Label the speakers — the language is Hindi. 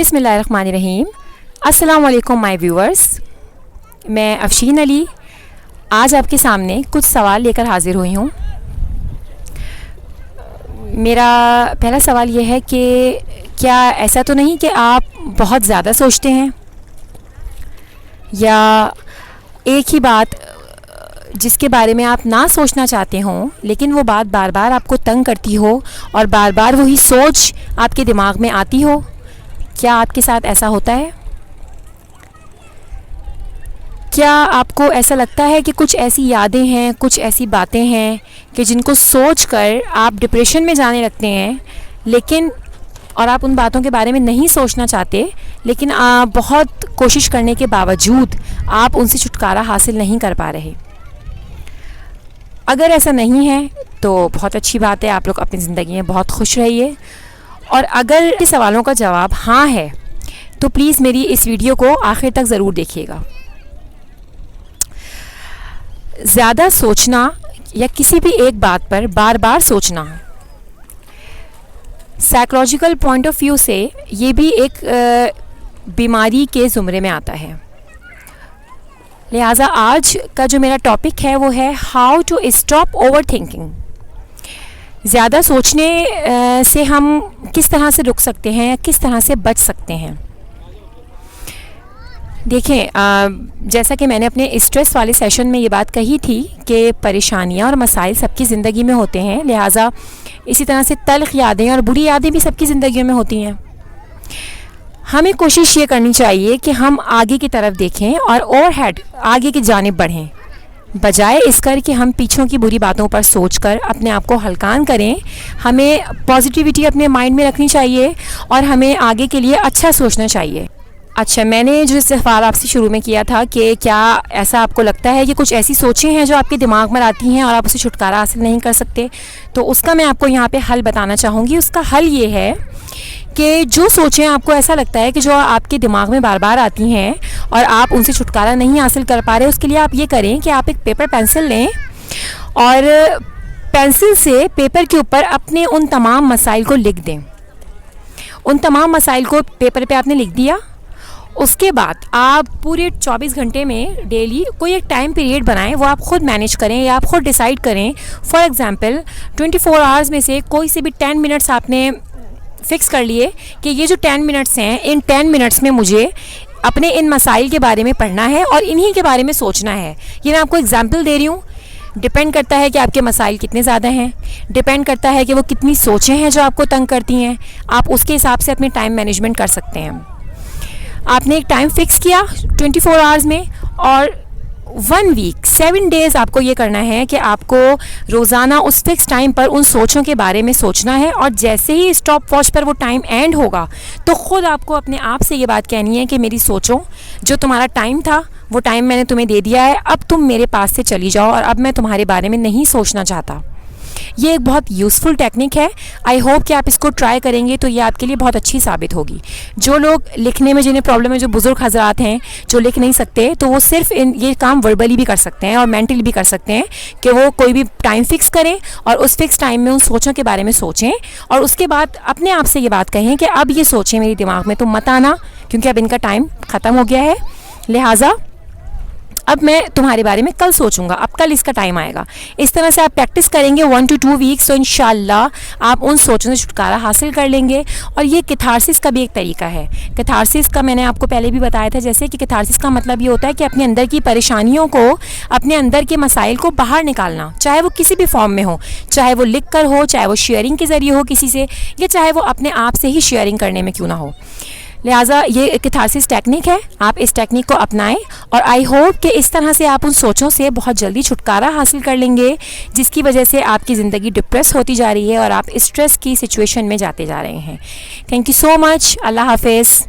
Speaker 1: बिस्मिल्लाहिर्रहमानिर्रहीम। अस्सलाम वालेकुम माय व्यूअर्स, मैं अफशीन अली आज आपके सामने कुछ सवाल लेकर हाज़िर हुई हूँ। मेरा पहला सवाल ये है कि क्या ऐसा तो नहीं कि आप बहुत ज़्यादा सोचते हैं या एक ही बात जिसके बारे में आप ना सोचना चाहते हों लेकिन वो बात बार बार आपको तंग करती हो और बार बार वही सोच आपके दिमाग में आती हो। क्या आपके साथ ऐसा होता है? क्या आपको ऐसा लगता है कि कुछ ऐसी यादें हैं, कुछ ऐसी बातें हैं कि जिनको सोचकर आप डिप्रेशन में जाने लगते हैं, लेकिन और आप उन बातों के बारे में नहीं सोचना चाहते, लेकिन बहुत कोशिश करने के बावजूद आप उनसे छुटकारा हासिल नहीं कर पा रहे? अगर ऐसा नहीं है तो बहुत अच्छी बात है, आप लोग अपनी ज़िंदगी में बहुत खुश रहिए। और अगर ये सवालों का जवाब हाँ है तो प्लीज़ मेरी इस वीडियो को आखिर तक ज़रूर देखिएगा। ज़्यादा सोचना या किसी भी एक बात पर बार बार सोचना साइकोलॉजिकल पॉइंट ऑफ व्यू से ये भी एक बीमारी के ज़ुमरे में आता है। लिहाजा आज का जो मेरा टॉपिक है वो है how to stop overthinking. ज़्यादा सोचने से हम किस तरह से रुक सकते हैं, किस तरह से बच सकते हैं। देखें, जैसा कि मैंने अपने स्ट्रेस वाले सेशन में ये बात कही थी कि परेशानियां और मसाइल सबकी ज़िंदगी में होते हैं, लिहाजा इसी तरह से तल्ख़ यादें और बुरी यादें भी सबकी ज़िंदगी में होती हैं। हमें कोशिश ये करनी चाहिए कि हम आगे की तरफ देखें और ओवरहेड आगे की जानिब बढ़ें, बजाय इस कर कि हम पीछों की बुरी बातों पर सोचकर अपने आप को हल्कान करें। हमें पॉजिटिविटी अपने माइंड में रखनी चाहिए और हमें आगे के लिए अच्छा सोचना चाहिए। अच्छा, मैंने जो सवाल आपसे शुरू में किया था कि क्या ऐसा आपको लगता है कि कुछ ऐसी सोचें हैं जो आपके दिमाग में आती हैं और आप उसे छुटकारा हासिल नहीं कर सकते, तो उसका मैं आपको यहाँ पे हल बताना चाहूँगी। उसका हल ये है कि जो सोचें आपको ऐसा लगता है कि जो आपके दिमाग में बार बार आती हैं और आप उनसे छुटकारा नहीं हासिल कर पा रहे, उसके लिए आप ये करें कि आप एक पेपर पेंसिल लें और पेंसिल से पेपर के ऊपर अपने उन तमाम मसाइल को लिख दें। उन तमाम मसाइल को पेपर पे आपने लिख दिया, उसके बाद आप पूरे 24 घंटे में डेली कोई एक टाइम पीरियड बनाएं, वो आप ख़ुद मैनेज करें या आप ख़ुद डिसाइड करें। फॉर एग्ज़ाम्पल 24 आवर्स में से कोई से भी 10 मिनट्स आपने फ़िक्स कर लिए कि ये जो 10 मिनट्स हैं, इन 10 मिनट्स में मुझे अपने इन मसाइल के बारे में पढ़ना है और इन्हीं के बारे में सोचना है। ये मैं आपको एग्जांपल दे रही हूँ। डिपेंड करता है कि आपके मसाइल कितने ज़्यादा हैं, डिपेंड करता है कि वो कितनी सोचें हैं जो आपको तंग करती हैं। आप उसके हिसाब से अपने टाइम मैनेजमेंट कर सकते हैं। आपने एक टाइम फ़िक्स किया 24 आवर्स में और 1 वीक 7 डेज़ आपको ये करना है कि आपको रोज़ाना उस फिक्स टाइम पर उन सोचों के बारे में सोचना है। और जैसे ही स्टॉप वॉच पर वो टाइम एंड होगा तो ख़ुद आपको अपने आप से ये बात कहनी है कि मेरी सोचों, जो तुम्हारा टाइम था वो टाइम मैंने तुम्हें दे दिया है, अब तुम मेरे पास से चली जाओ और अब मैं तुम्हारे बारे में नहीं सोचना चाहता। ये एक बहुत यूज़फुल टेक्निक है। आई होप कि आप इसको ट्राई करेंगे तो ये आपके लिए बहुत अच्छी साबित होगी। जो लोग लिखने में जिन्हें प्रॉब्लम है, जो बुज़ुर्ग हज़रात हैं जो लिख नहीं सकते, तो वो सिर्फ ये काम वर्बली भी कर सकते हैं और मेंटली भी कर सकते हैं कि वो कोई भी टाइम फ़िक्स करें और उस फिक्स टाइम में उन सोचों के बारे में सोचें और उसके बाद अपने आप से ये बात कहें कि अब ये सोचें मेरे दिमाग में तुम मत आना, क्योंकि अब इनका टाइम ख़त्म हो गया है, लिहाजा अब मैं तुम्हारे बारे में कल सोचूंगा, अब कल इसका टाइम आएगा। इस तरह से आप प्रैक्टिस करेंगे 1 to 2 वीक्स, तो इंशाल्लाह आप उन सोचों से छुटकारा हासिल कर लेंगे। और ये कैथारसिस का भी एक तरीका है। कैथारसिस का मैंने आपको पहले भी बताया था, जैसे कि कैथारसिस का मतलब ये होता है कि अपने अंदर की परेशानियों को, अपने अंदर के मसाइल को बाहर निकालना, चाहे वो किसी भी फॉर्म में हो, चाहे वो लिख कर हो, चाहे वो शेयरिंग के ज़रिए हो किसी से, या चाहे वो अपने आप से ही शेयरिंग करने में क्यों ना हो। लिहाजा ये कैथारसिस टेक्निक है, आप इस टेक्निक को अपनाएं और आई होप कि इस तरह से आप उन सोचों से बहुत जल्दी छुटकारा हासिल कर लेंगे जिसकी वजह से आपकी ज़िंदगी डिप्रेस होती जा रही है और आप स्ट्रेस की सिचुएशन में जाते जा रहे हैं। Thank you so much. अल्लाह हाफिज़।